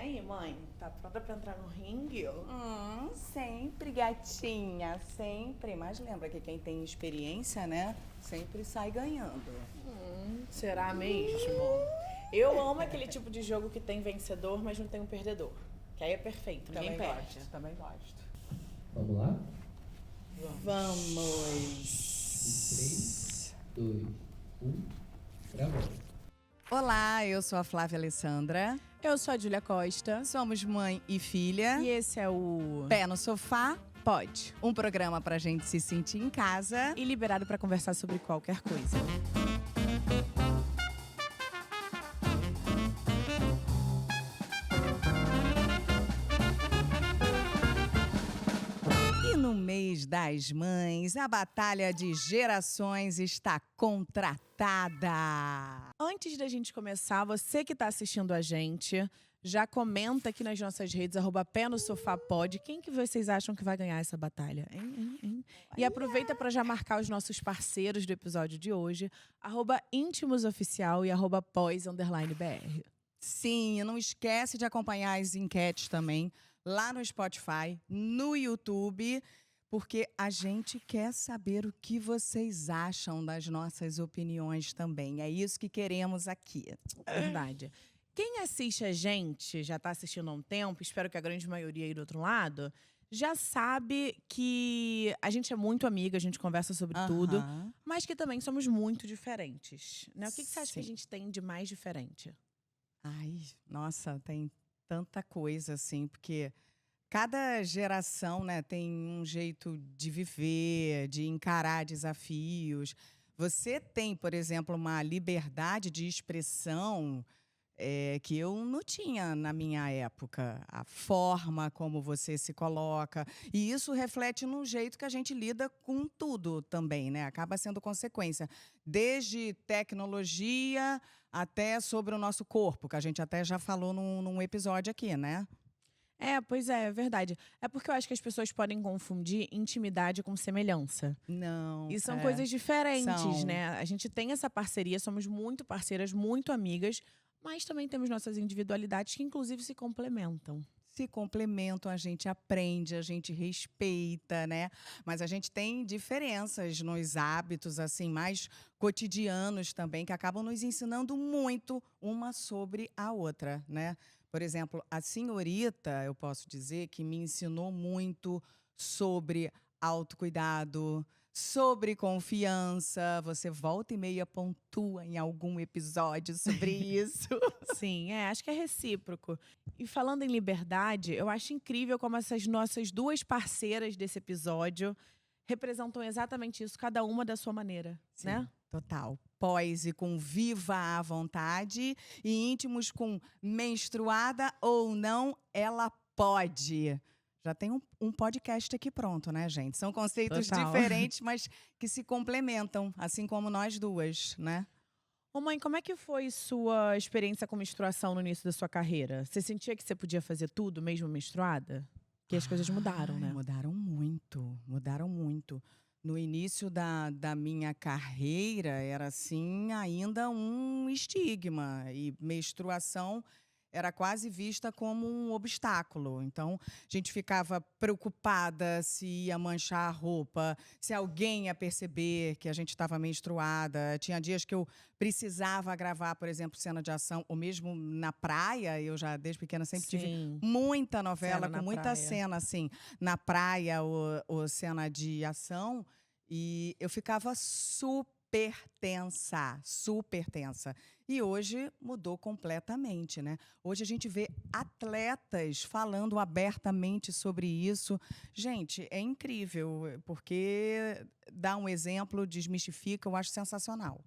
aí, mãe? Tá pronta pra entrar no ringue? Sempre, gatinha, sempre. Mas lembra que quem tem experiência, né, sempre sai ganhando. Será mesmo? Eu amo aquele tipo de jogo que tem vencedor, mas não tem um perdedor. Que aí é perfeito, ninguém perde. Também gosto. Vamos lá? Vamos. 3, 2, 1, gravando. Olá, eu sou a Flávia Alessandra. Eu sou a Júlia Costa. Somos mãe e filha. E esse é o Pé no Sofá, Pode. um programa pra gente se sentir em casa. E liberado pra conversar sobre qualquer coisa. E no mês das mães, a batalha de gerações está contratada. Antes da gente começar, você que tá assistindo a gente, já comenta aqui nas nossas redes, @pé no sofá pode. Quem que vocês acham que vai ganhar essa batalha? Hein? E aproveita para já marcar os nossos parceiros do episódio de hoje, @íntimosoficial e @pós_br. Sim, e não esquece de acompanhar as enquetes também lá no Spotify, no YouTube, porque a gente quer saber o que vocês acham das nossas opiniões também. É isso que queremos aqui. Verdade. Quem assiste a gente, já tá assistindo há um tempo, espero que a grande maioria aí do outro lado, já sabe que a gente é muito amiga, a gente conversa sobre tudo, Aham. mas que também somos muito diferentes, né? O que você acha que a Sim. gente tem de mais diferente? Ai, nossa, tem tanta coisa assim, porque cada geração, né, tem um jeito de viver, de encarar desafios. Você tem, por exemplo, uma liberdade de expressão que eu não tinha na minha época. A forma como você se coloca. E isso reflete no jeito que a gente lida com tudo também, né? Acaba sendo consequência. Desde tecnologia até sobre o nosso corpo, que a gente até já falou num episódio aqui, né? Pois é verdade. É porque eu acho que as pessoas podem confundir intimidade com semelhança. Não. E são coisas diferentes, São. né? A gente tem essa parceria, somos muito parceiras, muito amigas, mas também temos nossas individualidades que, inclusive, se complementam. Se complementam, a gente aprende, a gente respeita, né? Mas a gente tem diferenças nos hábitos, assim, mais cotidianos também, que acabam nos ensinando muito uma sobre a outra, né? Por exemplo, a senhorita, eu posso dizer, que me ensinou muito sobre autocuidado, sobre confiança. Você volta e meia pontua em algum episódio sobre isso. Sim, acho que é recíproco. E falando em liberdade, eu acho incrível como essas nossas duas parceiras desse episódio representam exatamente isso, cada uma da sua maneira, né? Total. Pós e com viva à vontade e íntimos com menstruada ou não, ela pode. Já tem um podcast aqui pronto, né, gente? São conceitos Total. diferentes, mas que se complementam, assim como nós duas, né? Ô mãe, como é que foi sua experiência com menstruação no início da sua carreira? Você sentia que você podia fazer tudo mesmo menstruada? Porque as coisas mudaram, né? Mudaram muito, mudaram muito. No início da minha carreira, era assim, ainda um estigma. E menstruação era quase vista como um obstáculo. Então, a gente ficava preocupada se ia manchar a roupa, se alguém ia perceber que a gente estava menstruada. Tinha dias que eu precisava gravar, por exemplo, cena de ação, ou mesmo na praia. Eu já, desde pequena, sempre tive Sim. muita novela, Cena com na muita praia. cena, assim, na praia ou cena de ação. E eu ficava super tensa. E hoje mudou completamente, né? Hoje a gente vê atletas falando abertamente sobre isso. Gente, é incrível, porque dá um exemplo, desmistifica, eu acho sensacional.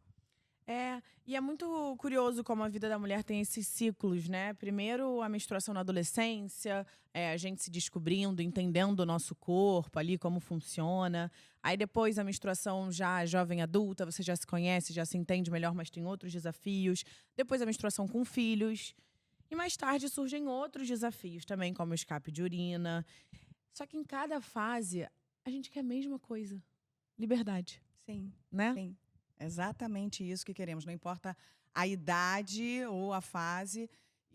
E é muito curioso como a vida da mulher tem esses ciclos, né? Primeiro, a menstruação na adolescência, a gente se descobrindo, entendendo o nosso corpo ali, como funciona. Aí depois a menstruação já jovem adulta, você já se conhece, já se entende melhor, mas tem outros desafios. Depois a menstruação com filhos. E mais tarde surgem outros desafios também, como o escape de urina. Só que em cada fase, a gente quer a mesma coisa. Liberdade, Sim, né? sim. Exatamente isso que queremos. Não importa a idade ou a fase.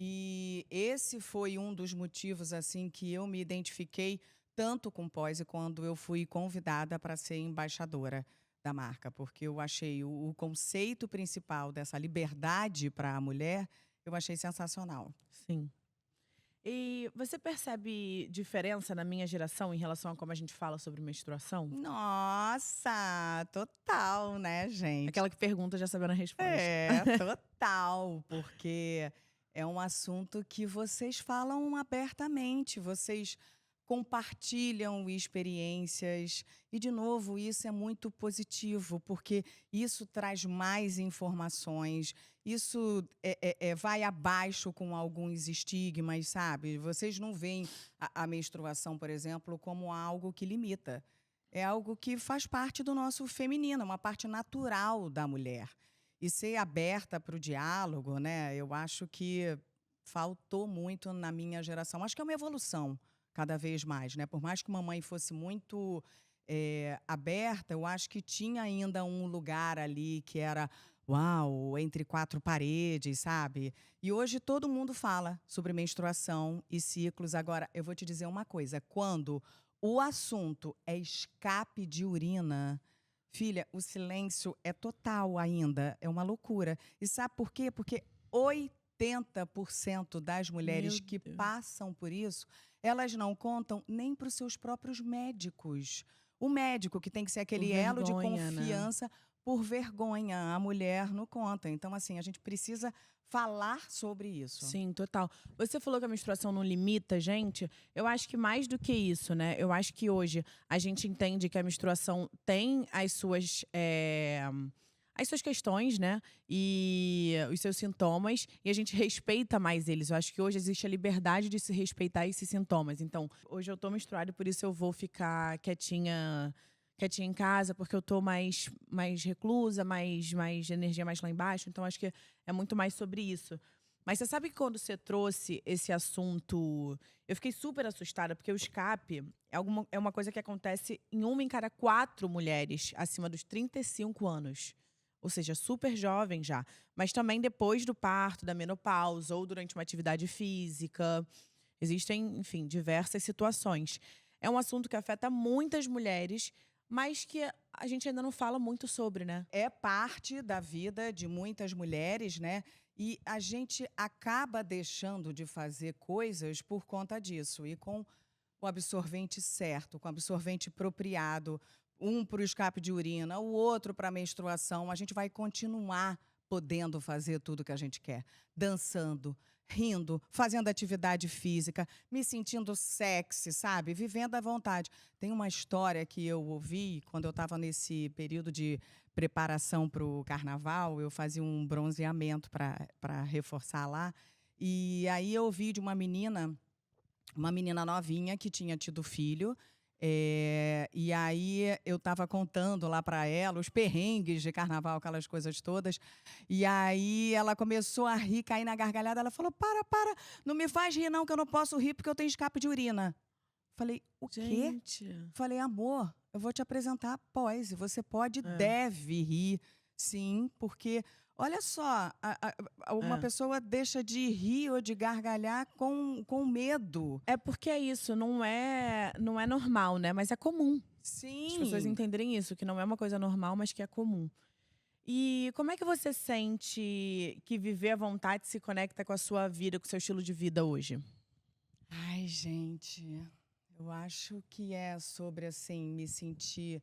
E esse foi um dos motivos assim que eu me identifiquei tanto com pós e quando eu fui convidada para ser embaixadora da marca, porque eu achei o conceito principal dessa liberdade para a mulher, eu achei sensacional. Sim. E você percebe diferença na minha geração em relação a como a gente fala sobre menstruação? Nossa, total, né, gente? Aquela que pergunta já sabendo a resposta. É, total, porque é um assunto que vocês falam abertamente, vocês compartilham experiências. E, de novo, isso é muito positivo, porque isso traz mais informações, isso vai abaixo com alguns estigmas, sabe? Vocês não veem a menstruação, por exemplo, como algo que limita. É algo que faz parte do nosso feminino, uma parte natural da mulher. E ser aberta para o diálogo, né? Eu acho que faltou muito na minha geração. Acho que é uma evolução cada vez mais, né? Por mais que mamãe fosse muito aberta, eu acho que tinha ainda um lugar ali que era, uau, entre quatro paredes, sabe? E hoje todo mundo fala sobre menstruação e ciclos. Agora, eu vou te dizer uma coisa: quando o assunto é escape de urina, filha, o silêncio é total ainda. É uma loucura. E sabe por quê? Porque 80% das mulheres Meu que Deus. passam por isso, elas não contam nem para os seus próprios médicos. O médico, que tem que ser aquele elo de Vergonha, né? confiança, por vergonha, a mulher não conta. Então, assim, a gente precisa falar sobre isso. Sim, total. Você falou que a menstruação não limita a gente. Eu acho que mais do que isso, né? Eu acho que hoje a gente entende que a menstruação tem as suas questões, né? E os seus sintomas. E a gente respeita mais eles. Eu acho que hoje existe a liberdade de se respeitar esses sintomas. Então, hoje eu tô menstruada e por isso eu vou ficar quietinha em casa, porque eu tô mais reclusa, mais energia mais lá embaixo. Então, acho que é muito mais sobre isso. Mas você sabe que quando você trouxe esse assunto, eu fiquei super assustada, porque o escape é uma coisa que acontece em uma em cada 4 mulheres acima dos 35 anos. Ou seja, super jovem já. Mas também depois do parto, da menopausa, ou durante uma atividade física. Existem, enfim, diversas situações. É um assunto que afeta muitas mulheres, mas que a gente ainda não fala muito sobre, né? É parte da vida de muitas mulheres, né? E a gente acaba deixando de fazer coisas por conta disso. E com o absorvente certo, com o absorvente apropriado, um para o escape de urina, o outro para a menstruação, a gente vai continuar podendo fazer tudo que a gente quer. Dançando, rindo, fazendo atividade física, me sentindo sexy, sabe? Vivendo à vontade. Tem uma história que eu ouvi quando eu estava nesse período de preparação para o carnaval, eu fazia um bronzeamento para reforçar lá. E aí eu ouvi de uma menina novinha que tinha tido filho. E aí eu estava contando lá para ela os perrengues de carnaval, aquelas coisas todas. E aí ela começou a rir, cair na gargalhada. Ela falou: para, não me faz rir não, que eu não posso rir porque eu tenho escape de urina. Falei: o quê? Gente. Falei: amor, eu vou te apresentar após. Você pode, deve rir, sim, porque olha só, uma pessoa deixa de rir ou de gargalhar com medo. É porque é isso, não é normal, né? Mas é comum. Sim. As pessoas entenderem isso, que não é uma coisa normal, mas que é comum. E como é que você sente que viver à vontade se conecta com a sua vida, com o seu estilo de vida hoje? Ai, gente, eu acho que é sobre, assim, me sentir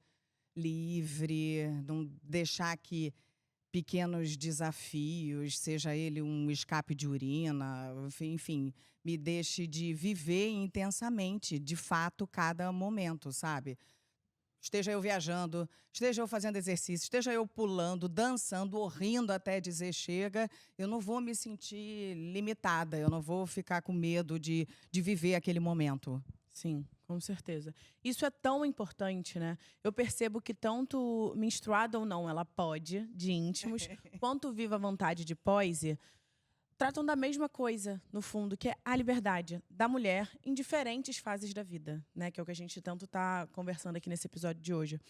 livre, não deixar que pequenos desafios, seja ele um escape de urina, enfim, me deixe de viver intensamente, de fato, cada momento, sabe? Esteja eu viajando, esteja eu fazendo exercício, esteja eu pulando, dançando ou rindo até dizer chega, eu não vou me sentir limitada, eu não vou ficar com medo de viver aquele momento. Sim, com certeza. Isso é tão importante, né? Eu percebo que tanto menstruada ou não, ela pode, de íntimos, quanto viva à vontade de pose, tratam da mesma coisa, no fundo, que é a liberdade da mulher em diferentes fases da vida, né? Que é o que a gente tanto está conversando aqui nesse episódio de hoje.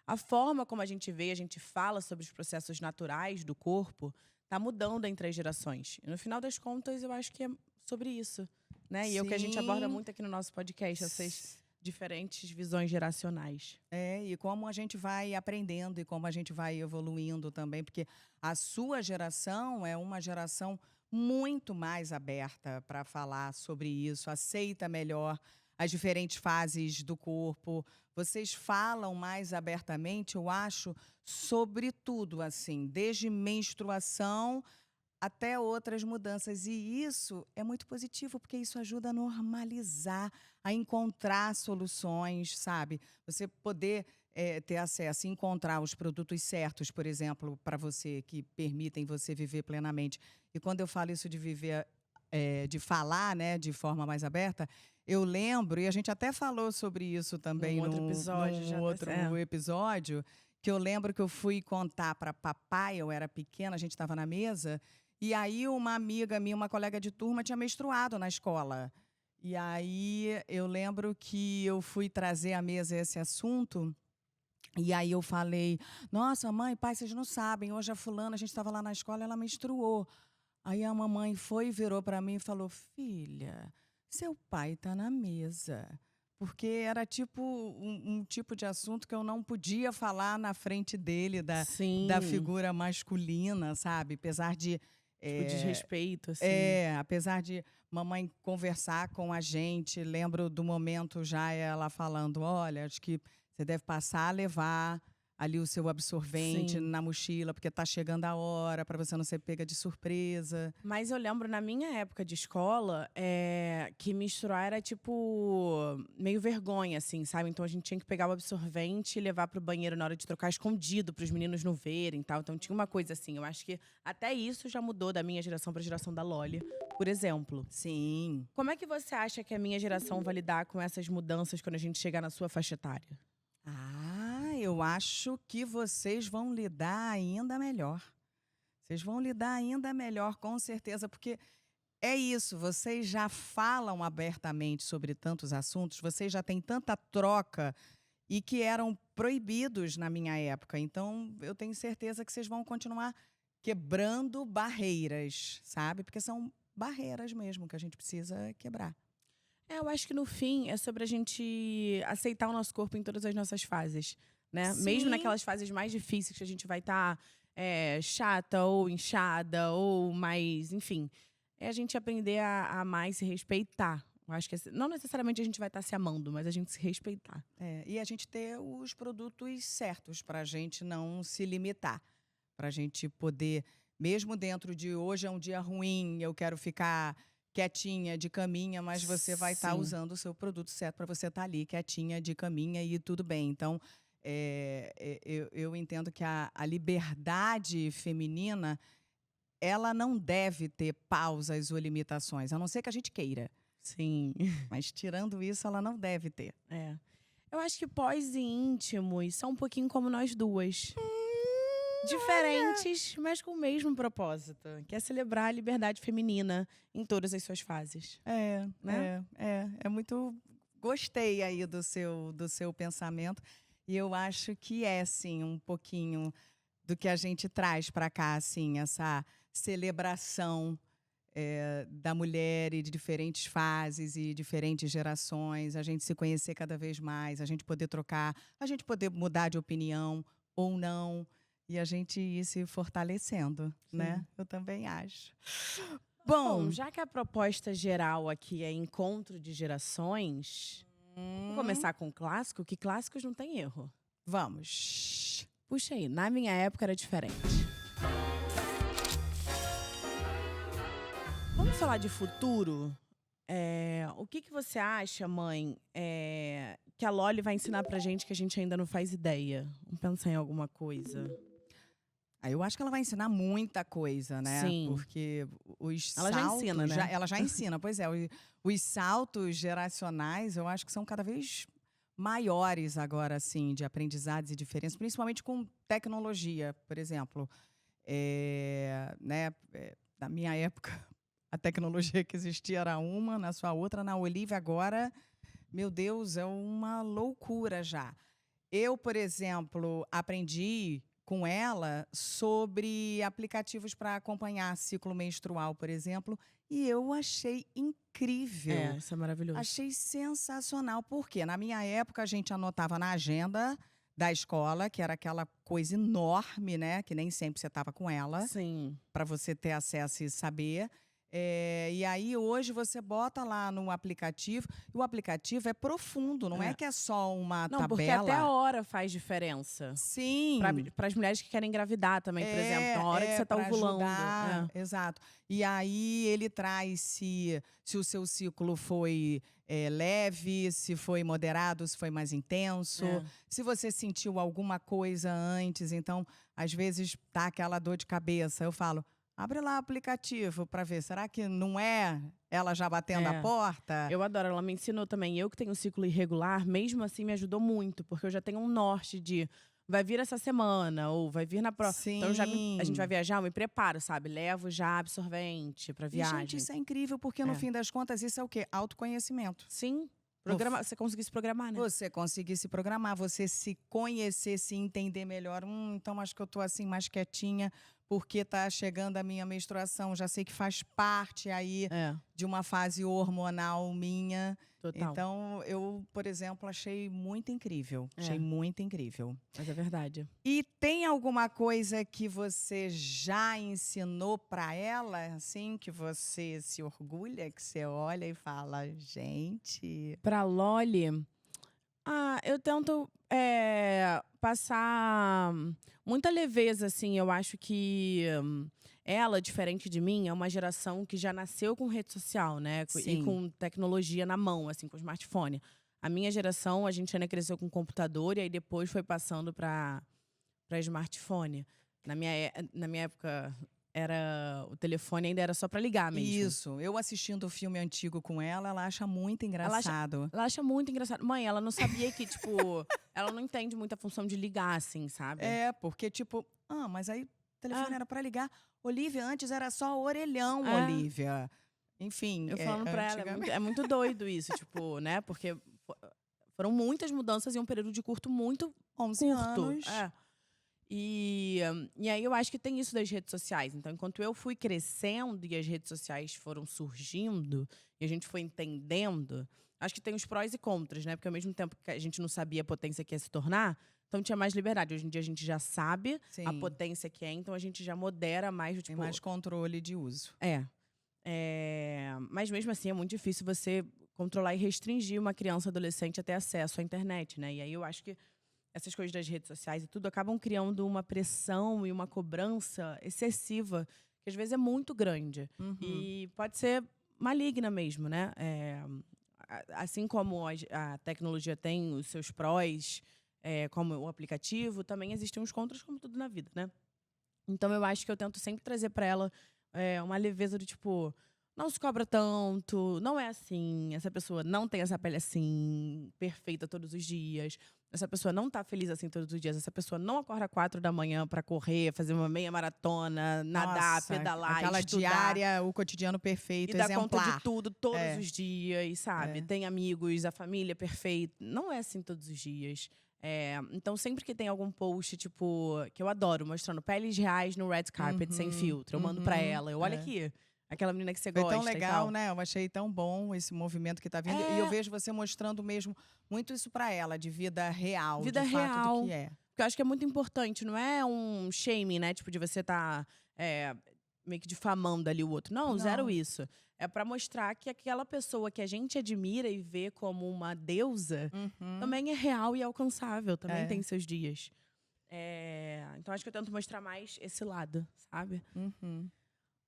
A forma como a gente vê, a gente fala sobre os processos naturais do corpo, tá mudando entre as gerações. E no final das contas, eu acho que é sobre isso, né? E é o que a gente aborda Sim. muito aqui no nosso podcast, essas diferentes visões geracionais. E como a gente vai aprendendo e como a gente vai evoluindo também, porque a sua geração é uma geração muito mais aberta para falar sobre isso, aceita melhor as diferentes fases do corpo. Vocês falam mais abertamente, eu acho, sobre tudo, assim, desde menstruação até outras mudanças. E isso é muito positivo, porque isso ajuda a normalizar, a encontrar soluções, sabe? Você poder ter acesso, encontrar os produtos certos, por exemplo, para você, que permitem você viver plenamente. E quando eu falo isso de viver, de falar, né, de forma mais aberta, eu lembro, e a gente até falou sobre isso também Num outro episódio, num já outro episódio, que eu lembro que eu fui contar para papai, eu era pequena, a gente estava na mesa, e aí uma amiga minha, uma colega de turma, tinha menstruado na escola. E aí eu lembro que eu fui trazer à mesa esse assunto, e aí eu falei, nossa, mãe, pai, vocês não sabem, hoje a fulana, a gente estava lá na escola, ela menstruou. Aí a mamãe foi e virou para mim e falou, filha, seu pai está na mesa. Porque era tipo um tipo de assunto que eu não podia falar na frente dele, da Sim. figura masculina, sabe? Apesar de Tipo, desrespeito, assim. apesar de mamãe conversar com a gente, lembro do momento já ela falando, olha, acho que você deve passar a levar ali o seu absorvente Sim. na mochila, porque tá chegando a hora, para você não ser pega de surpresa. Mas eu lembro, na minha época de escola, que menstruar era, tipo, meio vergonha, assim, sabe? Então a gente tinha que pegar o absorvente e levar pro banheiro na hora de trocar escondido, pros meninos não verem e tal. Então tinha uma coisa assim. Eu acho que até isso já mudou da minha geração pra geração da Loli, por exemplo. Sim. Como é que você acha que a minha geração vai lidar com essas mudanças quando a gente chegar na sua faixa etária? Eu acho que vocês vão lidar ainda melhor. Vocês vão lidar ainda melhor, com certeza, porque é isso, vocês já falam abertamente sobre tantos assuntos, vocês já têm tanta troca e que eram proibidos na minha época. Então, eu tenho certeza que vocês vão continuar quebrando barreiras, sabe? Porque são barreiras mesmo que a gente precisa quebrar. Eu acho que no fim é sobre a gente aceitar o nosso corpo em todas as nossas fases, né? Sim. Mesmo naquelas fases mais difíceis que a gente vai estar chata ou inchada ou mais, enfim. É a gente aprender a amar e se respeitar. Eu acho que não necessariamente a gente vai estar se amando, mas a gente se respeitar. E a gente ter os produtos certos para a gente não se limitar. Para a gente poder, mesmo dentro de hoje é um dia ruim, eu quero ficar quietinha, de caminha, mas você vai estar Sim. usando o seu produto certo para você estar ali, quietinha, de caminha e tudo bem. Então, eu entendo que a liberdade feminina, ela não deve ter pausas ou limitações, a não ser que a gente queira. Sim. Mas tirando isso, ela não deve ter. Eu acho que pós e íntimos são um pouquinho como nós duas. Diferentes, mas com o mesmo propósito, que é celebrar a liberdade feminina em todas as suas fases. Né? É muito. Gostei aí do seu pensamento. E eu acho que é, sim, um pouquinho do que a gente traz para cá, assim, essa celebração da mulher e de diferentes fases e diferentes gerações, a gente se conhecer cada vez mais, a gente poder trocar, a gente poder mudar de opinião ou não, e a gente ir se fortalecendo, né? Eu também acho. Bom, já que a proposta geral aqui é encontro de gerações, vamos começar com o clássico, que clássicos não tem erro. Vamos. Puxa aí, na minha época era diferente. Vamos falar de futuro? O que você acha, mãe, que a Loli vai ensinar pra gente que a gente ainda não faz ideia? Vamos pensar em alguma coisa. Eu acho que ela vai ensinar muita coisa, né? Sim. Porque os Ela saltos... já ensina, né? Ela já ensina, pois é. Os saltos geracionais, eu acho que são cada vez maiores agora, assim, de aprendizados e diferenças, principalmente com tecnologia, por exemplo. Na minha época, a tecnologia que existia era uma, na sua outra, na Olivia, agora, meu Deus, é uma loucura já. Eu, por exemplo, aprendi com ela sobre aplicativos para acompanhar ciclo menstrual, por exemplo, e eu achei incrível. Isso é maravilhoso. Achei sensacional, porque na minha época a gente anotava na agenda da escola, que era aquela coisa enorme, né? Que nem sempre você estava com ela, Sim. para você ter acesso e saber. E aí hoje você bota lá no aplicativo, e o aplicativo é profundo, não é que é só uma Não, tabela. porque até a hora faz diferença. Sim. Para as mulheres que querem engravidar também, por exemplo. Então, a hora que você está pra ovulando. ajudar, exato. E aí ele traz se o seu ciclo foi leve, se foi moderado, se foi mais intenso, se você sentiu alguma coisa antes. Então, às vezes, tá aquela dor de cabeça. Eu falo, abre lá o aplicativo para ver. Será que não é ela já batendo a porta? Eu adoro, ela me ensinou também. Eu que tenho um ciclo irregular, mesmo assim me ajudou muito. Porque eu já tenho um norte de vai vir essa semana, ou vai vir na próxima. Sim. Então a gente vai viajar, eu me preparo, sabe? Levo já absorvente pra viagem. E, gente, isso é incrível, porque no fim das contas, isso é o quê? Autoconhecimento. Sim. Você conseguir se programar, né? Você conseguir se programar, você se conhecer, se entender melhor. Então, acho que eu tô assim mais quietinha, porque tá chegando a minha menstruação. Já sei que faz parte aí de uma fase hormonal minha. Total. Então, eu, por exemplo, achei muito incrível. Achei muito incrível. Mas é verdade. E tem alguma coisa que você já ensinou para ela, assim, que você se orgulha, que você olha e fala, gente... Pra Loli, eu tento passar muita leveza, assim. Eu acho que ela, diferente de mim, é uma geração que já nasceu com rede social, né? Sim. E com tecnologia na mão, assim, com smartphone. A minha geração, a gente ainda cresceu com computador e aí depois foi passando para smartphone. Na minha época, o telefone ainda era só para ligar mesmo. Isso. Eu assistindo o filme antigo com ela acha muito engraçado. Ela acha muito engraçado. Mãe, ela não sabia que, tipo... ela não entende muito a função de ligar, assim, sabe? Porque, tipo... mas aí o telefone era para ligar. Olivia, antes era só orelhão, Olivia. Enfim, eu falando pra ela, é muito doido isso, tipo, né? Porque foram muitas mudanças em um período de muito 11 curto. anos. E aí eu acho que tem isso das redes sociais. Então, enquanto eu fui crescendo e as redes sociais foram surgindo e a gente foi entendendo, acho que tem os prós e contras, né? Porque ao mesmo tempo que a gente não sabia a potência que ia se tornar, então tinha mais liberdade. Hoje em dia a gente já sabe a potência que é, então a gente já modera mais. Tipo, tem mais controle de uso. Mas mesmo assim é muito difícil você controlar e restringir uma criança adolescente a ter acesso à internet, né? E aí eu acho que essas coisas das redes sociais e tudo acabam criando uma pressão e uma cobrança excessiva, que às vezes é muito grande. E pode ser maligna mesmo, né? Assim como a tecnologia tem os seus prós, como o aplicativo, também existem os contras, como tudo na vida, né? Então eu acho que eu tento sempre trazer para ela uma leveza do tipo... Não se cobra tanto, não é assim. Essa pessoa não tem essa pele assim, perfeita todos os dias. Essa pessoa não tá feliz assim todos os dias. Essa pessoa não acorda 4 da manhã para correr, fazer uma meia maratona, nadar, pedalar, aquela estudar. Diária, o cotidiano perfeito, e dar exemplar. conta de tudo todos os dias, sabe? Tem amigos, a família perfeita. Não é assim todos os dias. Então, sempre que tem algum post, tipo, que eu adoro, mostrando peles reais no red carpet, sem filtro, eu mando pra ela. Olha aqui. Aquela menina que você gosta. Foi tão legal, né? Eu achei tão bom esse movimento que tá vindo. E eu vejo você mostrando mesmo muito isso pra ela, de vida real, vida de real, fato do que é. Porque eu acho que é muito importante, não é um shaming, né? Tipo, de você tá meio que difamando ali o outro. Não, zero isso. É pra mostrar que aquela pessoa que a gente admira e vê como uma deusa também é real e alcançável, também tem seus dias. Então acho que eu tento mostrar mais esse lado, sabe?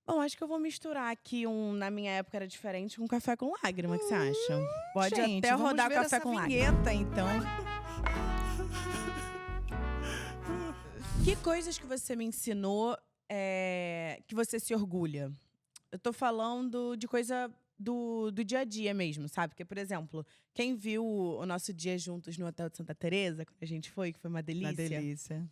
Bom, acho que eu vou misturar aqui na minha época era diferente, um café com lágrima, o que você acha? Pode gente, até rodar o ver café essa com vinheta, lágrima. então. Que coisas que você me ensinou que você se orgulha? Eu tô falando de coisa do dia a dia mesmo, sabe? Porque, por exemplo, quem viu o nosso dia juntos no Hotel de Santa Teresa, quando a gente foi, que foi uma delícia. Uma delícia.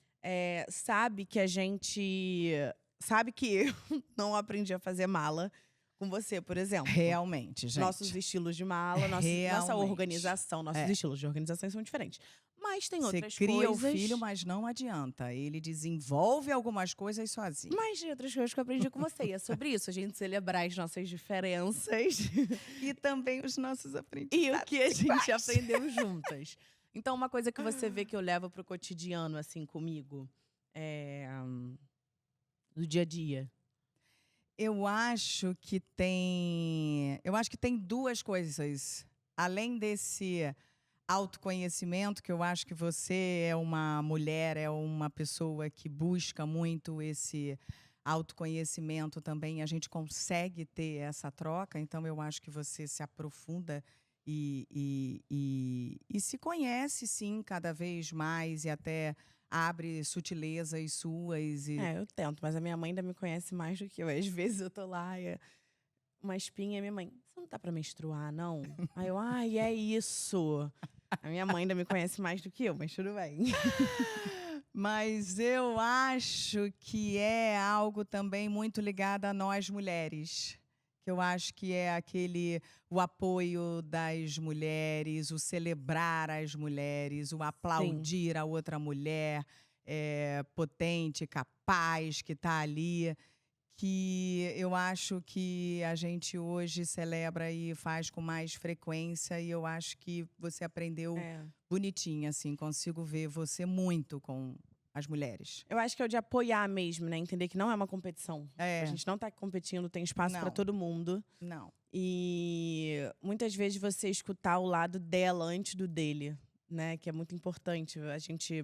Sabe que a gente... Sabe que eu não aprendi a fazer mala com você, por exemplo. Realmente, gente. Nossos estilos de mala, nossa organização, nossos estilos de organização são diferentes. Mas tem Você outras cria coisas. o filho, mas não adianta. Ele desenvolve algumas coisas sozinho. Mas tem outras coisas que eu aprendi com você. E é sobre isso, a gente celebrar as nossas diferenças E também os nossos e aprendizados. o que a gente iguais. aprendeu juntas. Então, uma coisa que você vê que eu levo pro cotidiano, assim, comigo, do dia a dia. Eu acho que tem duas coisas. Além desse autoconhecimento, que eu acho que você é uma mulher, é uma pessoa que busca muito esse autoconhecimento também. A gente consegue ter essa troca, então eu acho que você se aprofunda e se conhece, sim, cada vez mais e até abre sutilezas suas. Eu tento, mas a minha mãe ainda me conhece mais do que eu. Às vezes eu tô lá, uma espinha, minha mãe, você não tá pra menstruar, não? Aí eu, ai, é isso. A minha mãe ainda me conhece mais do que eu, mas tudo bem. Mas eu acho que é algo também muito ligado a nós mulheres. Que eu acho que é o apoio das mulheres, o celebrar as mulheres, o aplaudir a outra mulher potente, capaz, que está ali. Que eu acho que a gente hoje celebra e faz com mais frequência. E eu acho que você aprendeu bonitinha, assim. Consigo ver você muito com as mulheres. Eu acho que é o de apoiar mesmo, né? Entender que não é uma competição. A gente não tá competindo, tem espaço pra todo mundo. Não. E muitas vezes você escutar o lado dela antes do dele, né? Que é muito importante. A gente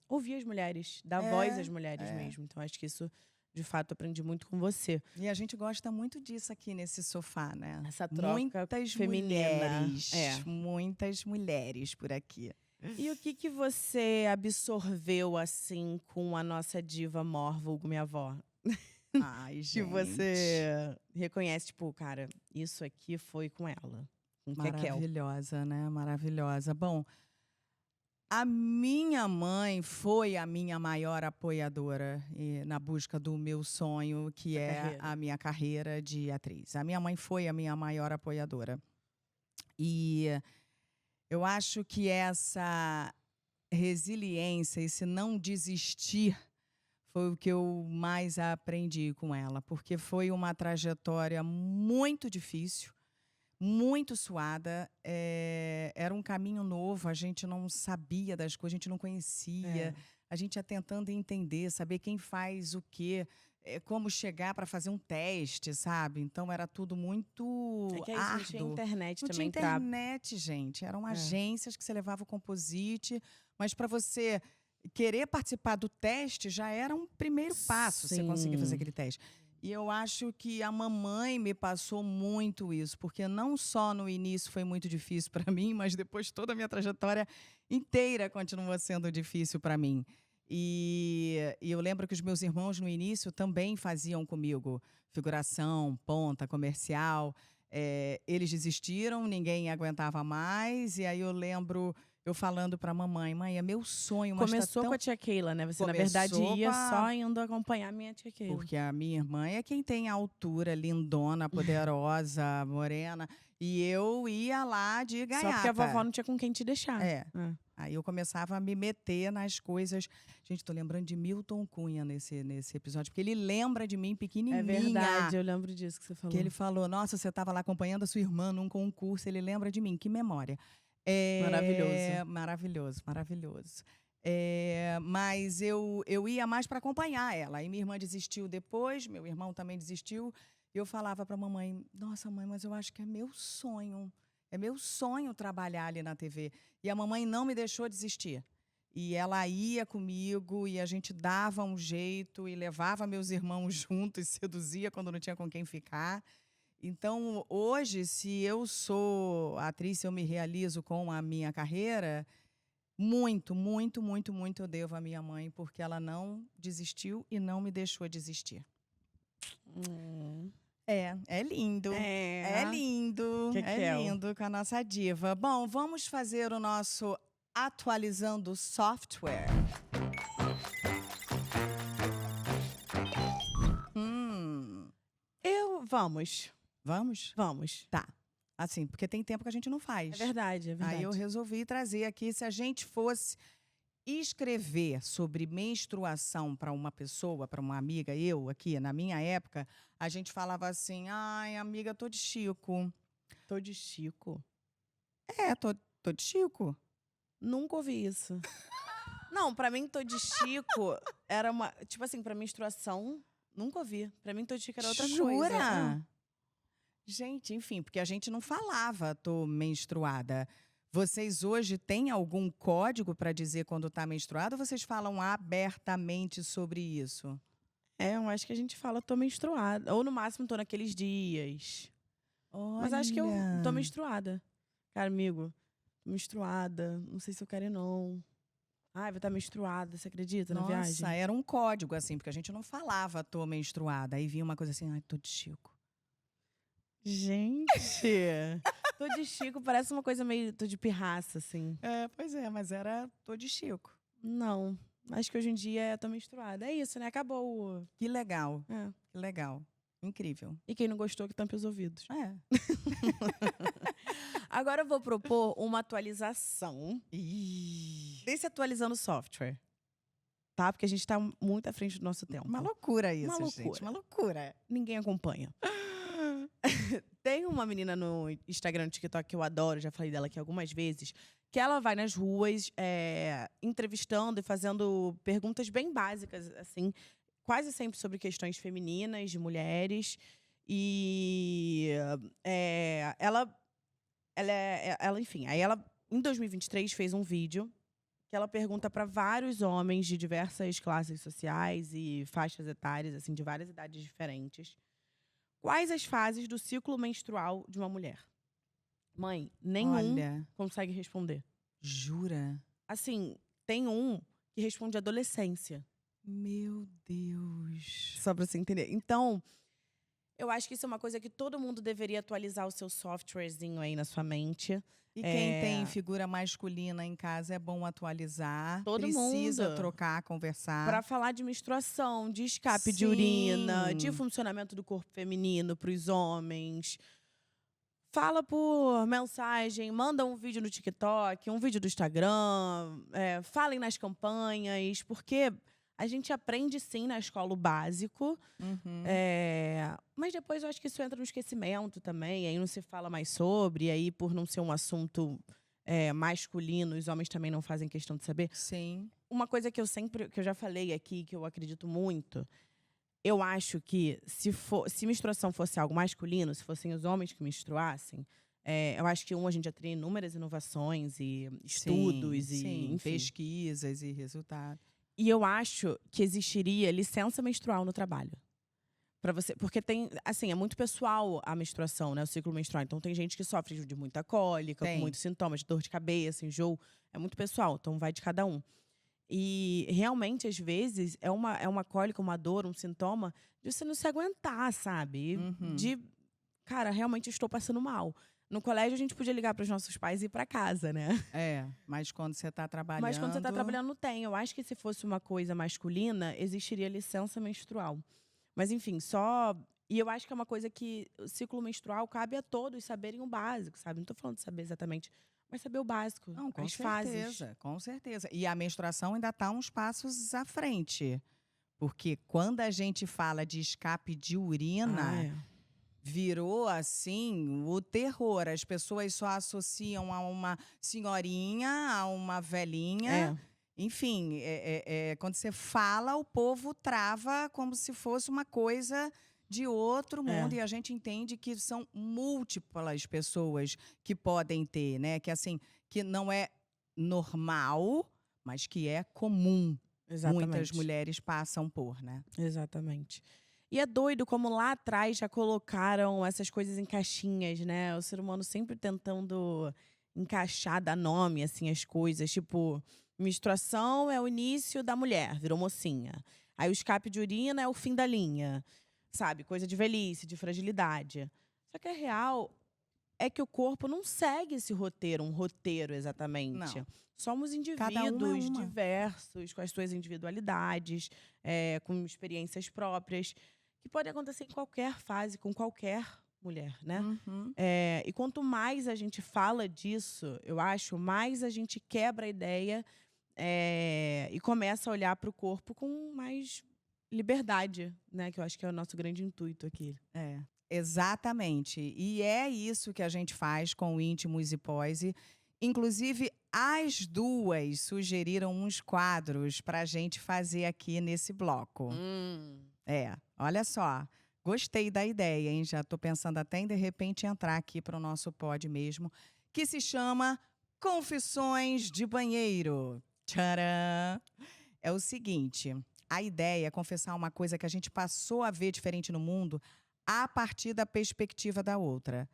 ouvir as mulheres, dar voz às mulheres mesmo. Então, acho que isso, de fato, eu aprendi muito com você. E a gente gosta muito disso aqui nesse sofá, né? Essa troca muitas feminina. Mulheres, muitas mulheres por aqui. E o que você absorveu, assim, com a nossa diva Mor, vulgo minha avó? Ai, gente. Que você reconhece, tipo, cara, isso aqui foi com ela. Com Kekel. Maravilhosa, né? Maravilhosa. Bom, a minha mãe foi a minha maior apoiadora na busca do meu sonho, que a minha carreira de atriz. A minha mãe foi a minha maior apoiadora. E eu acho que essa resiliência, esse não desistir, foi o que eu mais aprendi com ela. Porque foi uma trajetória muito difícil, muito suada. Era um caminho novo, a gente não sabia das coisas, a gente não conhecia. A gente ia tentando entender, saber quem faz o quê. Como chegar para fazer um teste, sabe? Então era tudo muito É que isso, árduo. não tinha internet Não também. tinha internet, gente. Eram agências que você levava o composite, mas para você querer participar do teste já era um primeiro passo, você conseguir fazer aquele teste. E eu acho que a mamãe me passou muito isso, porque não só no início foi muito difícil para mim, mas depois toda a minha trajetória inteira continuou sendo difícil para mim. E eu lembro que os meus irmãos no início também faziam comigo figuração, ponta, comercial. Eles desistiram, ninguém aguentava mais. E aí eu lembro eu falando para a mamãe, mãe, é meu sonho. Mas começou com a tia Keila, né? Você, na verdade, ia só indo acompanhar a minha tia Keila. Porque a minha irmã é quem tem a altura, lindona, poderosa, morena. E eu ia lá de gaiata. Só porque a vovó não tinha com quem te deixar. Aí eu começava a me meter nas coisas. Gente, tô lembrando de Milton Cunha nesse episódio, porque ele lembra de mim pequenininha. É verdade, eu lembro disso que você falou. Que ele falou, nossa, você estava lá acompanhando a sua irmã num concurso, ele lembra de mim, que memória. Maravilhoso. Maravilhoso, maravilhoso. Mas eu ia mais para acompanhar ela. Aí minha irmã desistiu depois, meu irmão também desistiu. E eu falava para a mamãe, nossa mãe, mas eu acho que é meu sonho. É meu sonho trabalhar ali na TV. E a mamãe não me deixou desistir. E ela ia comigo e a gente dava um jeito e levava meus irmãos juntos, seduzia quando não tinha com quem ficar. Então, hoje, se eu sou atriz, se eu me realizo com a minha carreira, muito, muito, muito, muito eu devo à minha mãe, porque ela não desistiu e não me deixou desistir. É lindo. É lindo. É lindo com a nossa diva. Bom, vamos fazer o nosso Atualizando Software. Vamos. Vamos? Vamos. Tá. Assim, porque tem tempo que a gente não faz. É verdade, é verdade. Aí eu resolvi trazer aqui, se a gente fosse escrever sobre menstruação para uma pessoa, para uma amiga, eu aqui, na minha época, a gente falava assim, ai, amiga, tô de Chico. Tô de Chico. Tô de Chico. Nunca ouvi isso. Não, pra mim, tô de Chico era uma. Tipo assim, pra menstruação, nunca ouvi. Pra mim, tô de Chico era outra coisa. Jura? Gente, enfim, porque a gente não falava tô menstruada. Vocês hoje têm algum código para dizer quando tá menstruada ou vocês falam abertamente sobre isso? Eu acho que a gente fala tô menstruada. Ou no máximo tô naqueles dias. Mas acho que eu tô Olha. menstruada. Cara, amigo, tô menstruada. Não sei se eu quero ir, não. Ai, vou estar menstruada, você acredita, na viagem? Nossa, era um código, assim, porque a gente não falava tô menstruada. Aí vinha uma coisa assim, ai, tô de Chico. Gente! Tô de Chico, parece uma coisa meio. Tô de pirraça, assim. Pois é, mas era tô de Chico. Não. Acho que hoje em dia é tô menstruada. É isso, né? Acabou o. Que legal, É. que legal. Incrível. E quem não gostou, que tampe os ouvidos. É. Agora eu vou propor uma atualização Ih, desse atualizando software. Tá? Porque a gente tá muito à frente do nosso tempo. uma loucura isso, Uma gente. loucura. Uma loucura. Ninguém acompanha. Tem uma menina no Instagram, no TikTok, que eu adoro, já falei dela aqui algumas vezes, que ela vai nas ruas entrevistando e fazendo perguntas bem básicas, assim, quase sempre sobre questões femininas, de mulheres. E enfim, aí ela, em 2023, fez um vídeo que ela pergunta para vários homens de diversas classes sociais e faixas etárias, assim, de várias idades diferentes. Quais as fases do ciclo menstrual de uma mulher? Mãe, nenhum Olha, consegue responder. jura? Assim, tem um que responde adolescência. Meu Deus. Só pra você entender. Então, eu acho que isso é uma coisa que todo mundo deveria atualizar o seu softwarezinho aí na sua mente. E quem tem figura masculina em casa é bom atualizar. Todo Precisa mundo. trocar, conversar. Pra falar de menstruação, de escape de Sim. urina, de funcionamento do corpo feminino pros homens. Fala por mensagem, manda um vídeo no TikTok, um vídeo do Instagram, falem nas campanhas, porque a gente aprende sim na escola o básico, Uhum. mas depois eu acho que isso entra no esquecimento também, aí não se fala mais sobre, e aí por não ser um assunto masculino, os homens também não fazem questão de saber. Sim. Uma coisa que eu já falei aqui, que eu acredito muito, eu acho que se menstruação fosse algo masculino, se fossem os homens que menstruassem, eu acho que a gente já teria inúmeras inovações e estudos sim, enfim. pesquisas e resultados. E eu acho que existiria licença menstrual no trabalho. Para você, porque tem, assim, é muito pessoal a menstruação, né, o ciclo menstrual. Então tem gente que sofre de muita cólica, com muitos sintomas de dor de cabeça, enjoo, é muito pessoal, então vai de cada um. E realmente, às vezes, é uma cólica, uma dor, um sintoma de você não se aguentar, sabe? De, cara, realmente estou passando mal. No colégio, a gente podia ligar para os nossos pais e ir para casa, né? Mas quando você está trabalhando... Mas quando você está trabalhando, não tem. Eu acho que se fosse uma coisa masculina, existiria licença menstrual. Mas, enfim, E eu acho que é uma coisa que o ciclo menstrual cabe a todos saberem o básico, sabe? Não estou falando de saber exatamente, mas saber o básico. Não, com as certeza, fases. com certeza. E a menstruação ainda está uns passos à frente. Porque quando a gente fala de escape de urina... Virou, assim, o terror. As pessoas só associam a uma senhorinha, a uma velhinha. Enfim, quando você fala, o povo trava como se fosse uma coisa de outro mundo. E a gente entende que são múltiplas pessoas que podem ter, né? Que, assim, que não é normal, mas que é comum. Exatamente. Muitas mulheres passam por, né? Exatamente. E é doido como lá atrás já colocaram essas coisas em caixinhas, né? O ser humano sempre tentando encaixar, dar nome, assim, as coisas. Tipo, menstruação é o início da mulher, virou mocinha. Aí o escape de urina é o fim da linha. Sabe? Coisa de velhice, de fragilidade. Só que a real é que o corpo não segue esse roteiro, um roteiro exatamente. Não. Somos Cada indivíduos uma. diversos, com as suas individualidades, com experiências próprias, que podem acontecer em qualquer fase, com qualquer mulher, né? Uhum. E quanto mais a gente fala disso, eu acho, mais a gente quebra a ideia e começa a olhar para o corpo com mais liberdade, né? Que eu acho que é o nosso grande intuito aqui. É, exatamente. E é isso que a gente faz com o Íntimos e Pose. Inclusive, as duas sugeriram uns quadros para a gente fazer aqui nesse bloco. Olha só. Gostei da ideia, hein? Já estou pensando até em, de repente, entrar aqui para o nosso pod mesmo, que se chama Confissões de Banheiro. Tcharam! É o seguinte, a ideia é confessar uma coisa que a gente passou a ver diferente no mundo a partir da perspectiva da outra.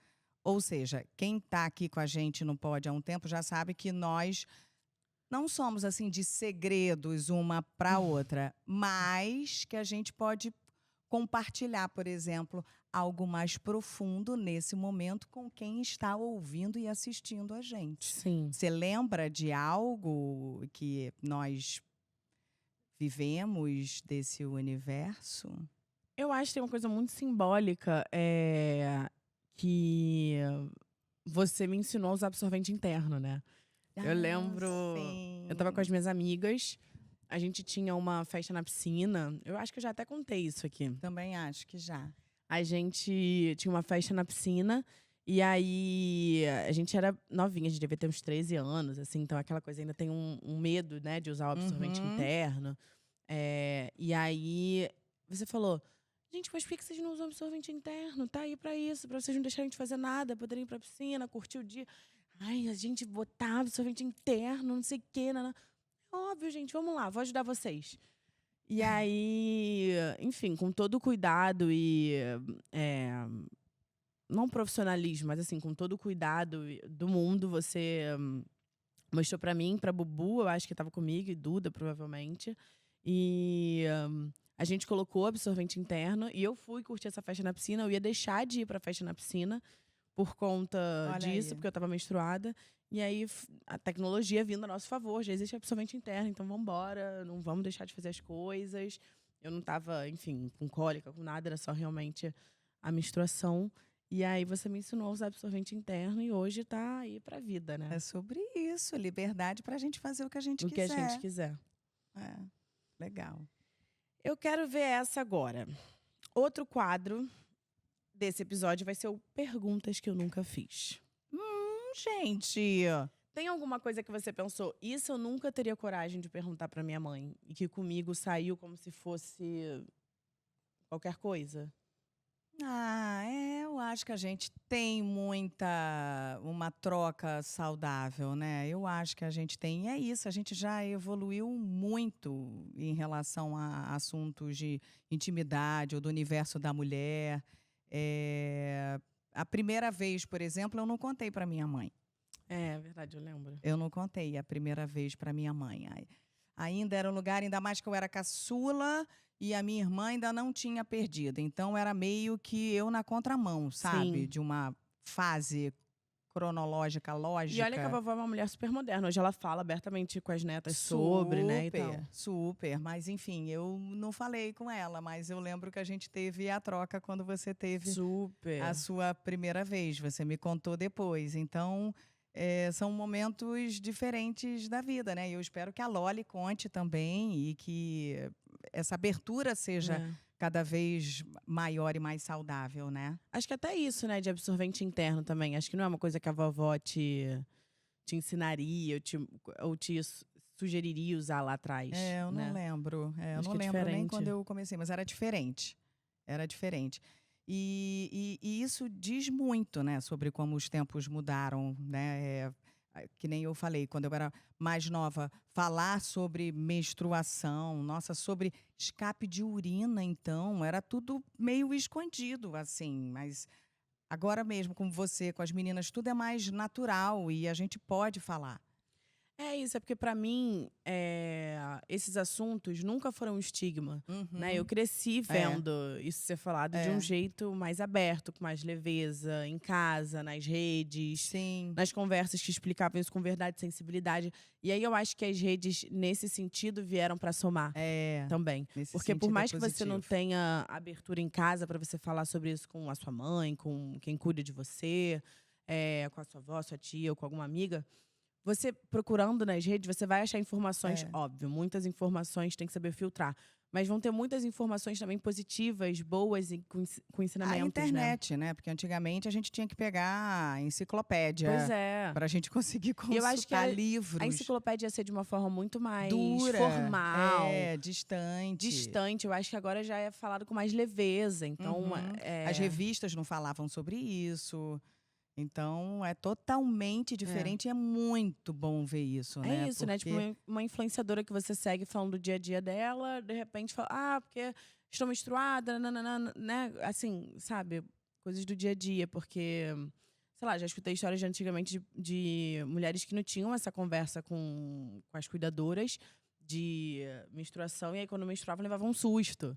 Ou seja, quem está aqui com a gente no pod há um tempo já sabe que nós não somos assim de segredos uma para a outra, mas que a gente pode compartilhar, por exemplo, algo mais profundo nesse momento com quem está ouvindo e assistindo a gente. Sim. Você lembra de algo que nós vivemos desse universo? Eu acho que tem uma coisa muito simbólica que você me ensinou a usar absorvente interno, né? Eu lembro. Sim. Eu tava com as minhas amigas, a gente tinha uma festa na piscina. Eu acho que eu já até contei isso aqui. Também acho que já. A gente tinha uma festa na piscina e aí a gente era novinha, a gente devia ter uns 13 anos, assim, então aquela coisa ainda tem um medo, né, de usar o absorvente interno. E aí você falou, gente, mas por que vocês não usam absorvente interno? Tá aí pra isso, pra vocês não deixarem de fazer nada, poderem ir pra piscina, curtir o dia. Ai, a gente botar absorvente interno, não sei o quê. Óbvio, gente, vamos lá, vou ajudar vocês. E aí, enfim, com todo o cuidado e não profissionalismo, mas assim, com todo o cuidado do mundo, você mostrou pra mim, pra Bubu, eu acho que tava comigo, e Duda, provavelmente. E a gente colocou absorvente interno e eu fui curtir essa festa na piscina. Eu ia deixar de ir pra festa na piscina por conta disso, porque eu tava menstruada. E aí, a tecnologia vindo a nosso favor, já existe absorvente interno, então vamos embora, não vamos deixar de fazer as coisas. Eu não tava, enfim, com cólica, com nada, era só realmente a menstruação. E aí você me ensinou a usar absorvente interno e hoje tá aí pra vida, né? É sobre isso, liberdade pra gente fazer o que a gente O que quiser. a gente quiser. Legal. Eu quero ver essa agora. Outro quadro desse episódio vai ser o Perguntas que eu nunca fiz. Gente, Tem alguma coisa que você pensou, isso eu nunca teria coragem de perguntar pra minha mãe? E que comigo saiu como se fosse qualquer coisa? eu acho que a gente tem uma troca saudável, né? Eu acho que a gente tem, e é isso, a gente já evoluiu muito em relação a assuntos de intimidade ou do universo da mulher. A primeira vez, por exemplo, eu não contei para minha mãe. É verdade, eu lembro. Eu não contei a primeira vez para minha mãe. Ainda era um lugar, ainda mais que eu era caçula e a minha irmã ainda não tinha perdido. Então era meio que eu na contramão, sabe? Sim. De uma fase cronológica, lógica. E olha que a vovó é uma mulher super moderna. Hoje ela fala abertamente com as netas sobre, né, e tal. Super. Mas, enfim, eu não falei com ela, mas eu lembro que a gente teve a troca quando você teve a sua primeira vez. Você me contou depois. Então, são momentos diferentes da vida, né? E eu espero que a Loli conte também e que essa abertura seja cada vez maior e mais saudável, né? Acho que até isso, né, de absorvente interno também. Acho que não é uma coisa que a vovó te ensinaria ou te sugeriria usar lá atrás. Eu não lembro. Eu Acho não que é lembro nem diferente. quando eu comecei, mas era diferente. Era diferente. E isso diz muito, né, sobre como os tempos mudaram, né? Que nem eu falei, quando eu era mais nova, falar sobre menstruação, nossa, sobre escape de urina, então, era tudo meio escondido, assim. Mas agora mesmo, com você, com as meninas, tudo é mais natural e a gente pode falar. É isso, é porque pra mim, esses assuntos nunca foram um estigma, né? Eu cresci vendo isso ser falado de um jeito mais aberto, com mais leveza, em casa, nas redes, Sim. nas conversas que explicavam isso com verdade e sensibilidade. E aí eu acho que as redes, nesse sentido, vieram pra somar também. Nesse Porque por sentido é mais que você não positivo. tenha abertura em casa pra você falar sobre isso com a sua mãe, com quem cuida de você, com a sua avó, sua tia ou com alguma amiga, você procurando nas redes, você vai achar informações, óbvio, muitas informações, tem que saber filtrar. Mas vão ter muitas informações também positivas, boas e com A ensinamentos, né? internet, né? Porque antigamente a gente tinha que pegar a Pois enciclopédia é. para a gente conseguir E eu acho que consultar a livros. enciclopédia ia ser de uma forma muito mais Dura, formal, distante. distante. Eu acho que agora já é falado com mais leveza. Então, As revistas não falavam sobre isso. Então, é totalmente diferente e é muito bom ver isso, né? é isso, né? Tipo, uma influenciadora que você segue falando do dia a dia dela, de repente fala, porque estou menstruada, nananana, né? Assim, sabe? Coisas do dia a dia, porque, sei lá, já escutei histórias de antigamente de mulheres que não tinham essa conversa com as cuidadoras de menstruação, e aí quando menstruavam levavam um susto.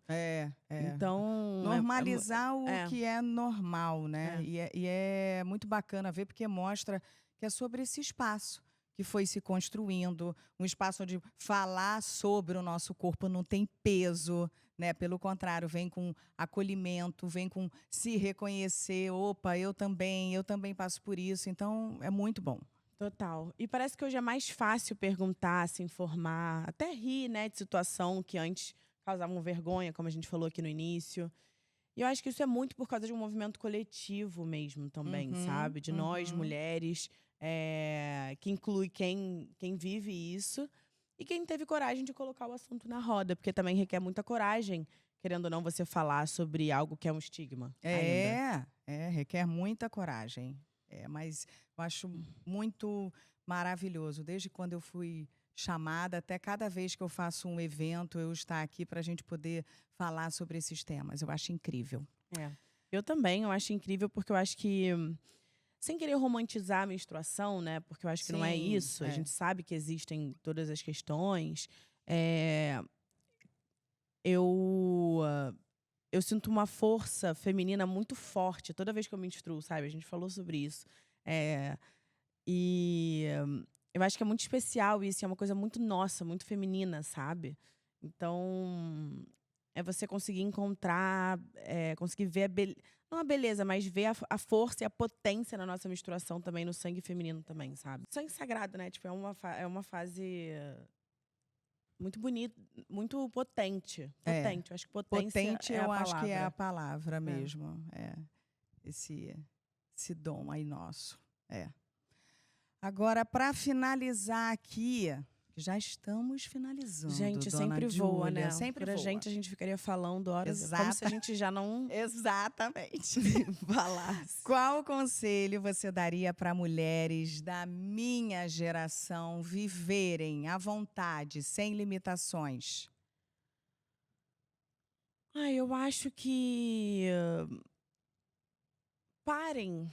Então. Normalizar o é, que é normal, né? é. E é muito bacana ver, porque mostra que é sobre esse espaço que foi se construindo, um espaço onde falar sobre o nosso corpo não tem peso, né? Pelo contrário, vem com acolhimento, vem com se reconhecer. Opa, eu também passo por isso. Então, é muito bom. Total. E parece que hoje é mais fácil perguntar, se informar, até rir, né, de situação que antes causavam vergonha, como a gente falou aqui no início. E eu acho que isso é muito por causa de um movimento coletivo mesmo também, sabe? De nós, mulheres, que inclui quem vive isso e quem teve coragem de colocar o assunto na roda, porque também requer muita coragem, querendo ou não, você falar sobre algo que é um estigma ainda. Requer muita coragem. Mas eu acho muito maravilhoso. Desde quando eu fui chamada, até cada vez que eu faço um evento, eu estar aqui para a gente poder falar sobre esses temas. Eu acho incrível. Eu também, eu acho incrível, porque eu acho que, sem querer romantizar a menstruação, né? Porque eu acho que não é Sim, isso. A gente sabe que existem todas as questões. Eu sinto uma força feminina muito forte toda vez que eu menstruo, sabe? A gente falou sobre isso. E eu acho que é muito especial isso. É uma coisa muito nossa, muito feminina, sabe? Então, é você conseguir encontrar, conseguir ver não a beleza, mas ver a força e a potência na nossa menstruação também, no sangue feminino também, sabe? Sangue sagrado, né? Tipo, é uma fase muito bonita, muito potente. Potente, eu acho que potência Potente, é a eu acho que é a palavra. palavra mesmo. Esse dom aí nosso. Agora, para finalizar aqui, já estamos finalizando, Gente, dona sempre Júlia. voa, né? Sempre Pra voa. gente, a gente ficaria falando horas, como se a gente já não Exatamente. falasse. Qual conselho você daria para mulheres da minha geração viverem à vontade, sem limitações? Eu acho que parem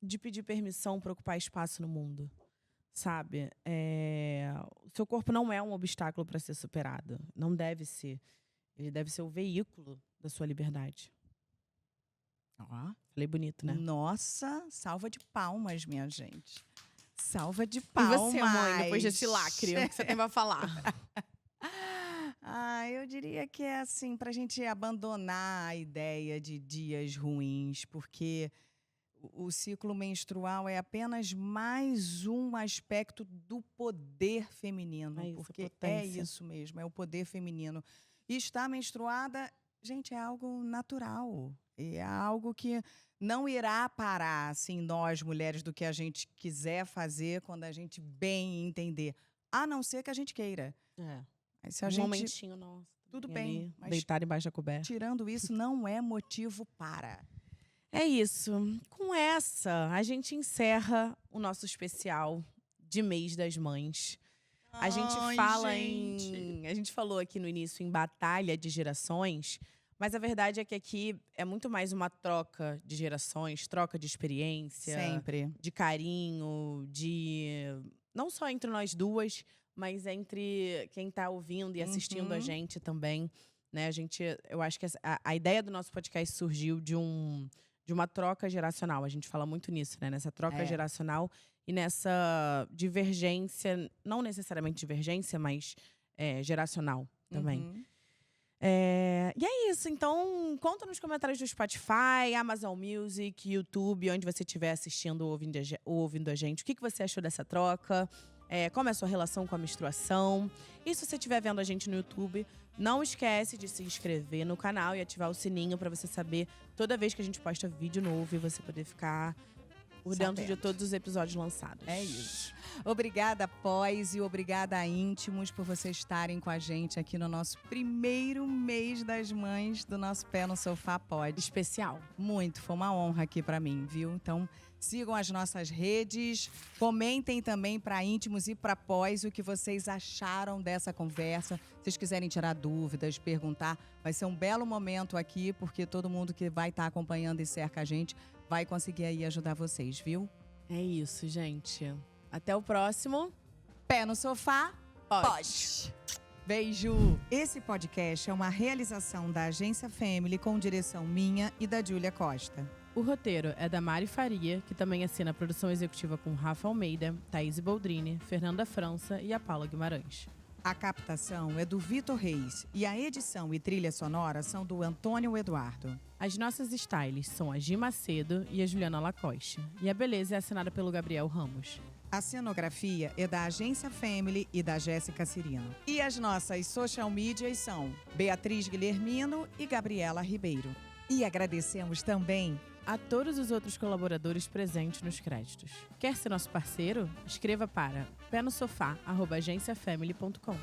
de pedir permissão para ocupar espaço no mundo, sabe? O seu corpo não é um obstáculo para ser superado. Não deve ser. Ele deve ser o veículo da sua liberdade. Falei bonito, né? Nossa, salva de palmas, minha gente. Salva de E palmas. você, mãe, depois desse lacre, o que você tem pra falar? Eu diria que é assim, para a gente abandonar a ideia de dias ruins, porque o ciclo menstrual é apenas mais um aspecto do poder feminino, É isso, porque potência. é isso mesmo, é o poder feminino. E estar menstruada, gente, é algo natural, é algo que não irá parar, assim, nós mulheres, do que a gente quiser fazer quando a gente bem entender, a não ser que a gente queira. Mas se a gente... momentinho, nossa. Tudo Ali, bem, mas deitar embaixo da coberta. tirando isso, não é motivo para. É isso. Com essa, a gente encerra o nosso especial de Mês das Mães. A gente fala a gente falou aqui no início em batalha de gerações, mas a verdade é que aqui é muito mais uma troca de gerações, troca de experiência, Sempre. de carinho, de não só entre nós duas, mas entre quem tá ouvindo e assistindo a gente também, né? Eu acho que a ideia do nosso podcast surgiu de uma troca geracional. A gente fala muito nisso, né? Nessa troca geracional e nessa divergência, não necessariamente divergência, mas geracional também. E é isso. Então, conta nos comentários do Spotify, Amazon Music, YouTube, onde você estiver assistindo ou ouvindo a gente. O que você achou dessa troca? Como é a sua relação com a menstruação? E se você estiver vendo a gente no YouTube, não esquece de se inscrever no canal e ativar o sininho para você saber toda vez que a gente posta vídeo novo e você poder ficar por dentro de todos os episódios lançados. É isso. Obrigada, Pós, e obrigada a Íntimos por vocês estarem com a gente aqui no nosso primeiro mês das mães do nosso Pé no Sofá Pod. Especial. Muito, foi uma honra aqui pra mim, viu? Então, sigam as nossas redes, comentem também para Íntimos e para Pós o que vocês acharam dessa conversa. Se vocês quiserem tirar dúvidas, perguntar, vai ser um belo momento aqui, porque todo mundo que vai estar acompanhando e cerca a gente vai conseguir aí ajudar vocês, viu? É isso, gente. Até o próximo. Pé no Sofá, Pod. Beijo! Esse podcast é uma realização da Agência Family com direção minha e da Júlia Costa. O roteiro é da Mari Faria, que também assina a produção executiva com Rafa Almeida, Thaís Boldrini, Fernanda França e a Paula Guimarães. A captação é do Vitor Reis e a edição e trilha sonora são do Antônio Eduardo. As nossas stylists são a Gi Macedo e a Juliana Lacoste. E a beleza é assinada pelo Gabriel Ramos. A cenografia é da Agência Family e da Jéssica Cirino. E as nossas social medias são Beatriz Guilhermino e Gabriela Ribeiro. E agradecemos também a todos os outros colaboradores presentes nos créditos. Quer ser nosso parceiro? Escreva para penosofá@agenciafamily.com.